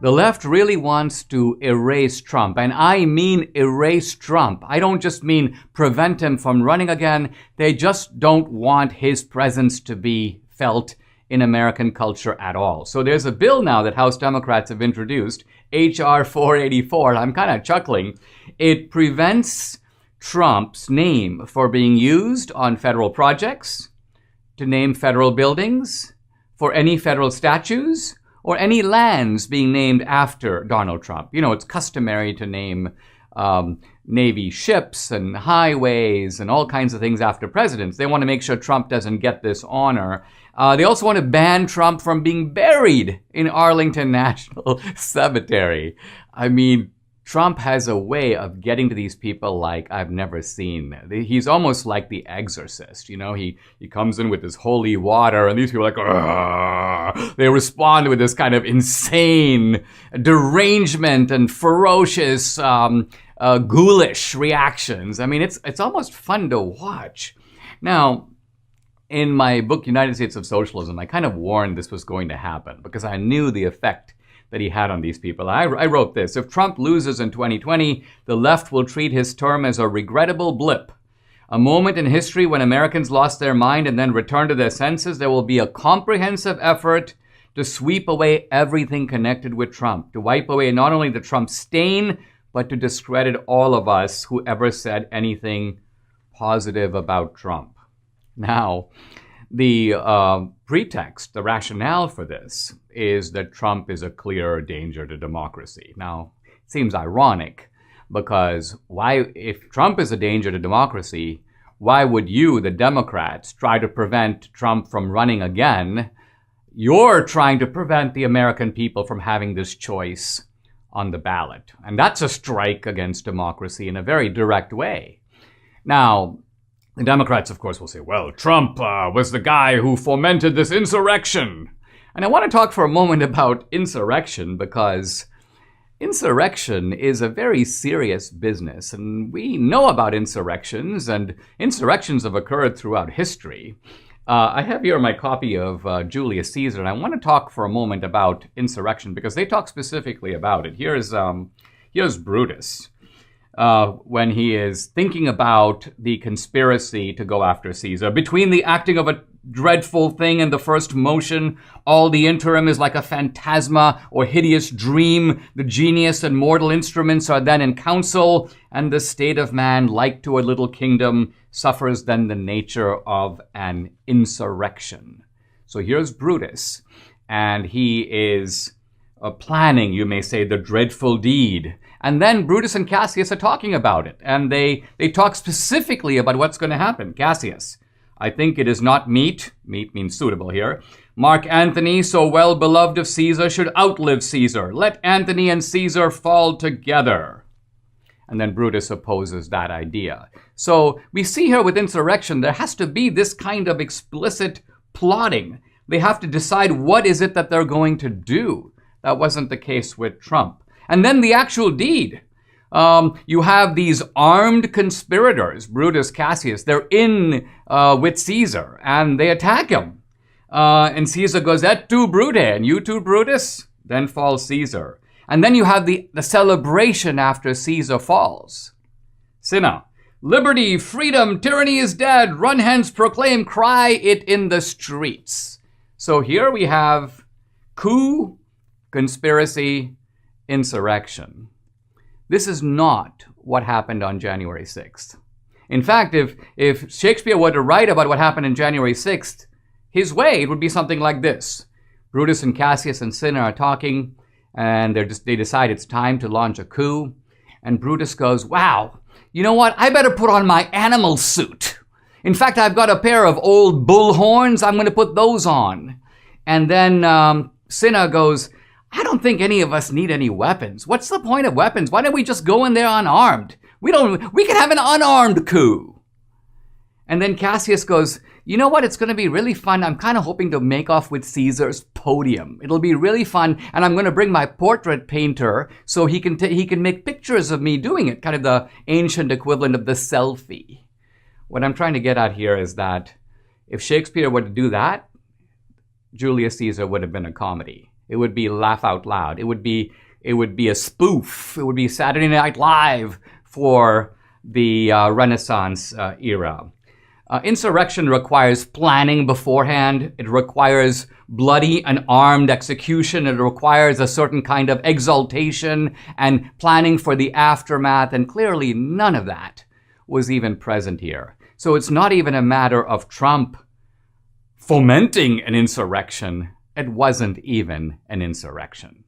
The left really wants to erase Trump, and I mean erase Trump. I don't just mean prevent him from running again. They just don't want his presence to be felt in American culture at all. So there's a bill now that House Democrats have introduced, H.R. 484. I'm kind of chuckling. It prevents Trump's name for being used on federal projects, to name federal buildings, for any federal statues, or any lands being named after Donald Trump. You know, it's customary to name Navy ships and highways and all kinds of things after presidents. They want to make sure Trump doesn't get this honor. They also want to ban Trump from being buried in Arlington National Cemetery. I mean, Trump has a way of getting to these people like I've never seen. He's almost like the exorcist, you know? He comes in with this holy water, and these people are like, argh! They respond with this kind of insane derangement and ferocious, ghoulish reactions. I mean, it's almost fun to watch. Now, in my book, United States of Socialism, I kind of warned this was going to happen because I knew the effect that he had on these people. I wrote this: if Trump loses in 2020, the left will treat his term as a regrettable blip, a moment in history when Americans lost their mind and then returned to their senses. There will be a comprehensive effort to sweep away everything connected with Trump, to wipe away not only the Trump stain, but to discredit all of us who ever said anything positive about Trump. Now, the pretext, the rationale for this is that Trump is a clear danger to democracy. Now, it seems ironic because if Trump is a danger to democracy, why would you, the Democrats, try to prevent Trump from running again? You're trying to prevent the American people from having this choice on the ballot. And that's a strike against democracy in a very direct way. Now, the Democrats, of course, will say, well, Trump was the guy who fomented this insurrection. And I want to talk for a moment about insurrection because insurrection is a very serious business. And we know about insurrections, and insurrections have occurred throughout history. I have here my copy of Julius Caesar, and I want to talk for a moment about insurrection because they talk specifically about it. Here's Brutus. When he is thinking about the conspiracy to go after Caesar. Between the acting of a dreadful thing and the first motion, all the interim is like a phantasma or hideous dream. The genius and mortal instruments are then in council, and the state of man, like to a little kingdom, suffers then the nature of an insurrection. So here's Brutus, and he is planning, you may say, the dreadful deed. And then Brutus and Cassius are talking about it, and they talk specifically about what's going to happen. Cassius, I think it is not meet means suitable here, Mark Antony, so well beloved of Caesar, should outlive Caesar. Let Antony and Caesar fall together. And then Brutus opposes that idea. So we see here with insurrection, there has to be this kind of explicit plotting. They have to decide what is it that they're going to do. That wasn't the case with Trump. And then the actual deed. You have these armed conspirators, Brutus, Cassius. They're in with Caesar, and they attack him. And Caesar goes, et tu, Brute, and you too, Brutus? Then falls Caesar. And then you have the celebration after Caesar falls. Cinna, liberty, freedom, tyranny is dead. Run hence, proclaim, cry it in the streets. So here we have coup, conspiracy, insurrection. This is not what happened on January 6th. In fact, if Shakespeare were to write about what happened on January 6th, his way, it would be something like this. Brutus and Cassius and Cinna are talking, and they decide it's time to launch a coup. And Brutus goes, wow, you know what? I better put on my animal suit. In fact, I've got a pair of old bull horns. I'm going to put those on. And then Cinna goes, I don't think any of us need any weapons. What's the point of weapons? Why don't we just go in there unarmed? We can have an unarmed coup. And then Cassius goes, you know what? It's going to be really fun. I'm kind of hoping to make off with Caesar's podium. It'll be really fun. And I'm going to bring my portrait painter so he can make pictures of me doing it, kind of the ancient equivalent of the selfie. What I'm trying to get at here is that if Shakespeare were to do that, Julius Caesar would have been a comedy. It would be laugh out loud. It would be a spoof. It would be Saturday Night Live for the Renaissance era. Insurrection requires planning beforehand. It requires bloody and armed execution. It requires a certain kind of exaltation and planning for the aftermath. And clearly none of that was even present here. So it's not even a matter of Trump fomenting an insurrection. It wasn't even an insurrection.